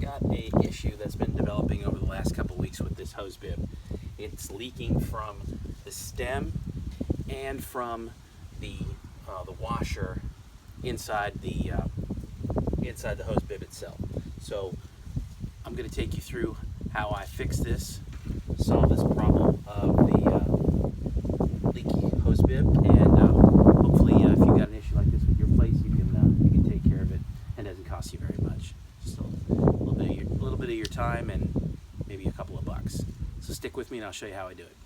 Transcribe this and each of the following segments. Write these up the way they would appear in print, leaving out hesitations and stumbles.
got a issue that's been developing over the last couple weeks with this hose bib. It's leaking from the stem and from the washer inside the hose bib itself. So I'm going to take you through how I fix this, solve this problem of the leaky hose bib, and hopefully if you got an issue like this with your place, you can take care of it, and it doesn't cost you very much. Just a little bit of your time and maybe a couple of bucks. So stick with me and I'll show you how I do it.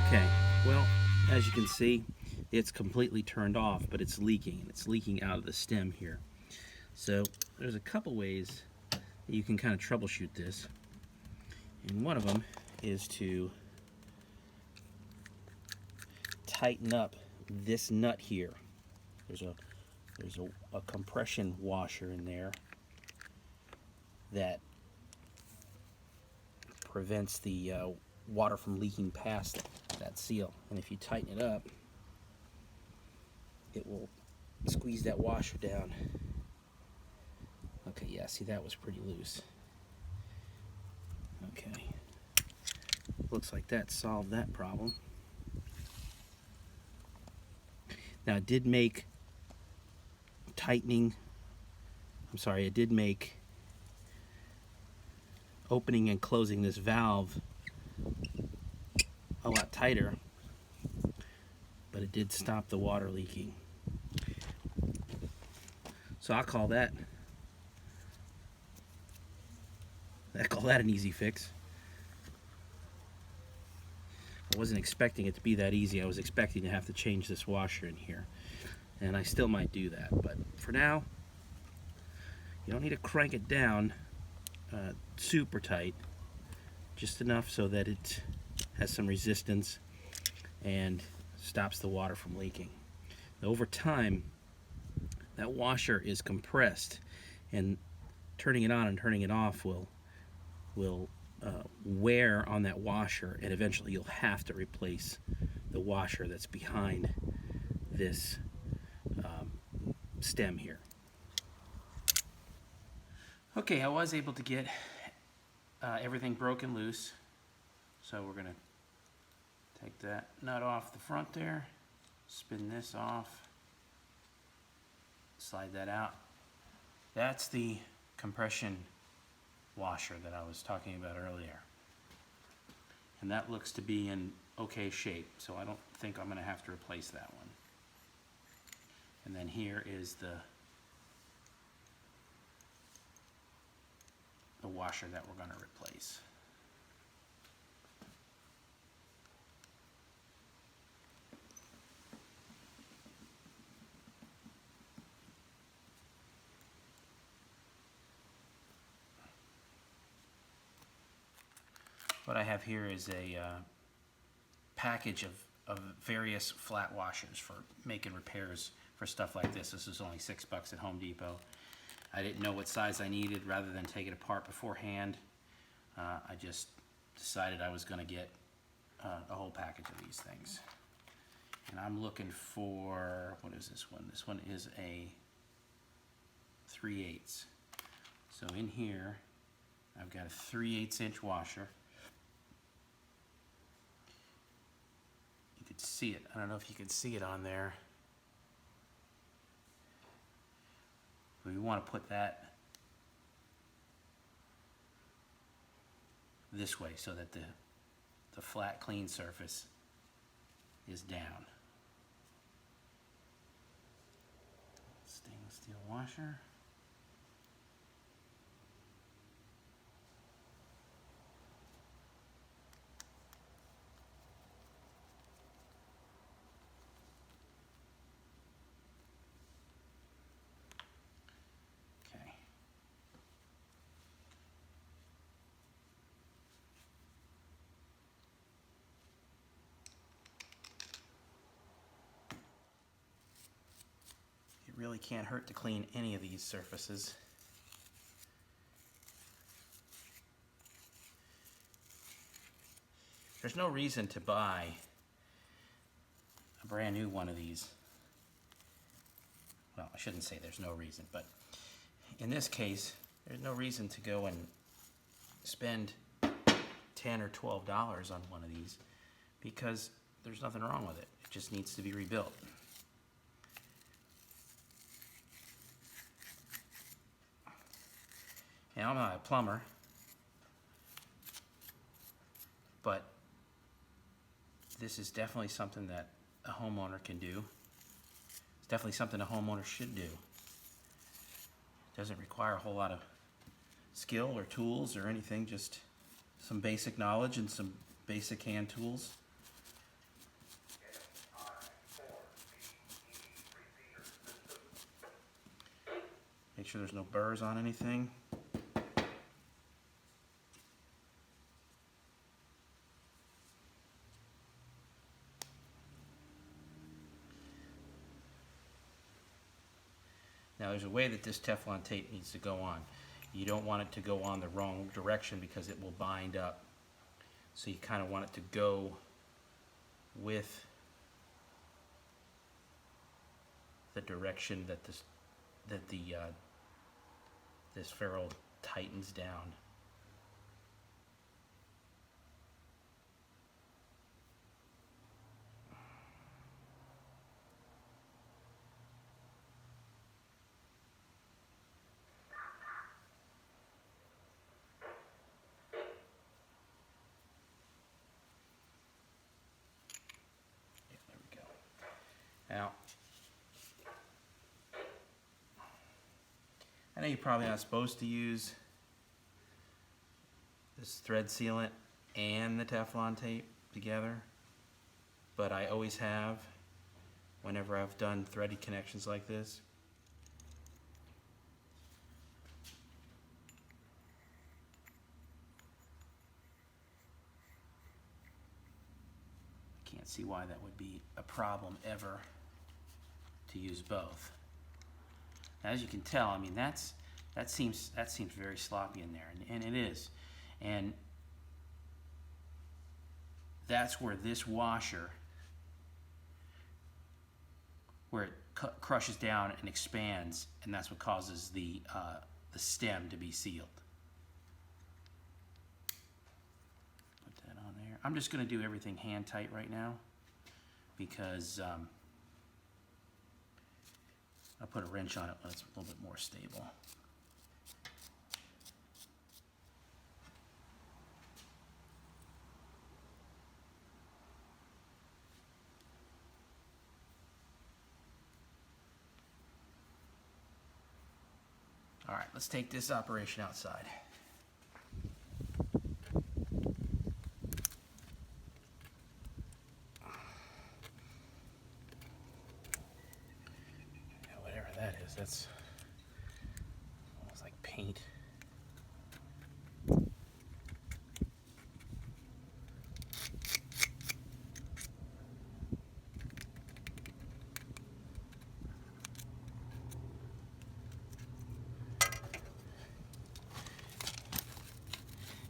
Okay, well, as you can see, it's completely turned off, but it's leaking, and it's leaking out of the stem here. So there's a couple ways that you can kind of troubleshoot this, and one of them is to tighten up this nut here. There's a compression washer in there that prevents the water from leaking past that seal, and if you tighten it up, it will squeeze that washer down. Okay, yeah, see, that was pretty loose. Okay, looks like that solved that problem. Now it did make opening and closing this valve a lot tighter, but it did stop the water leaking. So I'll call that an easy fix. I wasn't expecting it to be that easy. I was expecting to have to change this washer in here, and I still might do that, but for now you don't need to crank it down super tight, just enough so that it has some resistance and stops the water from leaking. Over time, that washer is compressed, and turning it on and turning it off will wear on that washer, and eventually you'll have to replace the washer that's behind this stem here. Okay, I was able to get everything broken loose, so we're gonna take that nut off the front there, spin this off, slide that out. That's the compression washer that I was talking about earlier, and that looks to be in okay shape, so I don't think I'm going to have to replace that one. And then here is the washer that we're going to replace. What I have here is a package of various flat washers for making repairs for stuff like this. This was only $6 at Home Depot. I didn't know what size I needed. Rather than take it apart beforehand, I just decided I was going to get a whole package of these things. And I'm looking for, what is this one? This one is a 3/8. So in here, I've got a 3/8 inch washer. You could see it. I don't know if you can see it on there. We want to put that this way so that the flat, clean surface is down. Stainless steel washer. Really can't hurt to clean any of these surfaces. there's no reason to buy a brand new one of these. Well, I shouldn't say there's no reason, but in this case, there's no reason to go and spend $10 or $12 on one of these, because there's nothing wrong with it. It just needs to be rebuilt. Now, I'm not a plumber, but this is definitely something that a homeowner can do. It's definitely something a homeowner should do. It doesn't require a whole lot of skill or tools or anything, just some basic knowledge and some basic hand tools. Make sure there's no burrs on anything. Now, there's a way that this Teflon tape needs to go on. You don't want it to go on the wrong direction because it will bind up. So you kind of want it to go with the direction that this ferrule tightens down. Now, I know you're probably not supposed to use this thread sealant and the Teflon tape together, but I always have whenever I've done threaded connections like this. I can't see why that would be a problem ever to use both. Now, as you can tell, I mean, that seems very sloppy in there, and it is. And that's where this washer, where it crushes down and expands, and that's what causes the stem to be sealed. Put that on there. I'm just going to do everything hand tight right now, because I'll put a wrench on it when it's a little bit more stable. All right, let's take this operation outside. Whatever that is, that's almost like paint.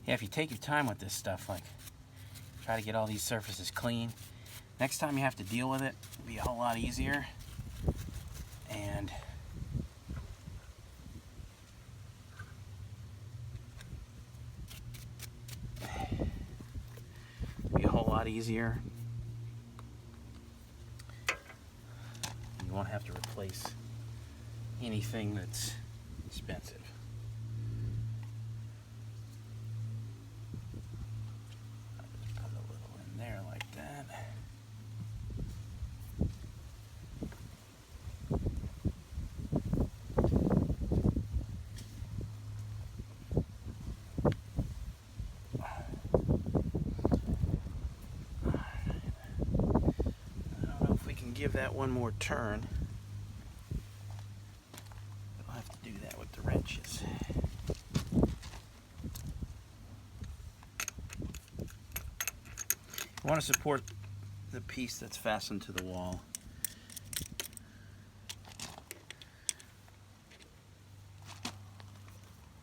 Yeah, if you take your time with this stuff, like try to get all these surfaces clean, next time you have to deal with it, it'll be a whole lot easier. And be a whole lot easier. You won't have to replace anything that's expensive. Give that one more turn. I'll have to do that with the wrenches. I want to support the piece that's fastened to the wall.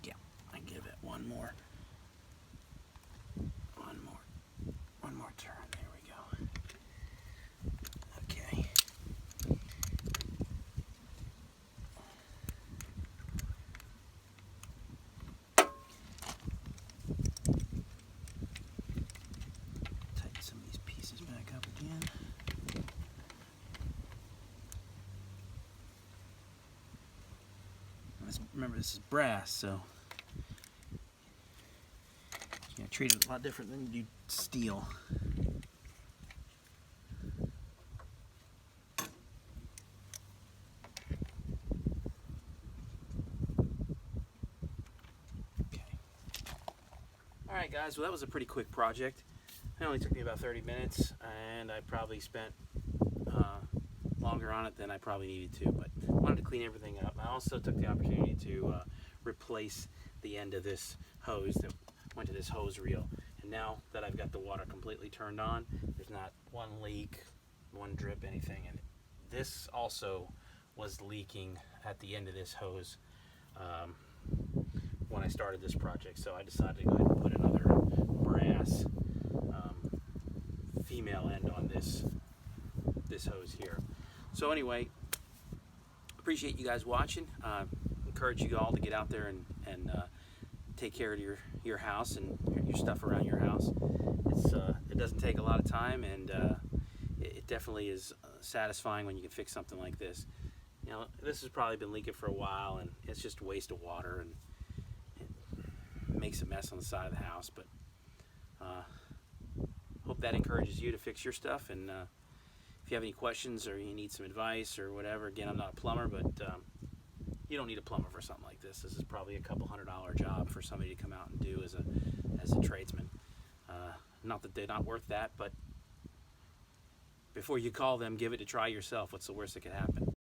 Yeah, I give it one more turn. There we go. Okay. Tighten some of these pieces back up again. Remember, this is brass, so you know, treat it a lot different than you do steel. Okay. Alright guys, well that was a pretty quick project. It only took me about 30 minutes, and I probably spent longer on it than I probably needed to, but I wanted to clean everything up. I also took the opportunity to replace the end of this hose that went to this hose reel, and now that I've got the water completely turned on, there's not one leak, one drip, anything. And this also was leaking at the end of this hose when I started this project, so I decided to go ahead and put another brass female end on this hose here. So anyway, appreciate you guys watching. Encourage you all to get out there and take care of your house and your stuff around your house. It doesn't take a lot of time, and it definitely is satisfying when you can fix something like this. You know, this has probably been leaking for a while, and it's just a waste of water, and it makes a mess on the side of the house. But hope that encourages you to fix your stuff. And if you have any questions or you need some advice or whatever, again, I'm not a plumber, but you don't need a plumber for something like this. This is probably a couple $100 job for somebody to come out and do as a tradesman. Not that they're not worth that, but before you call them, give it a try yourself. What's the worst that could happen?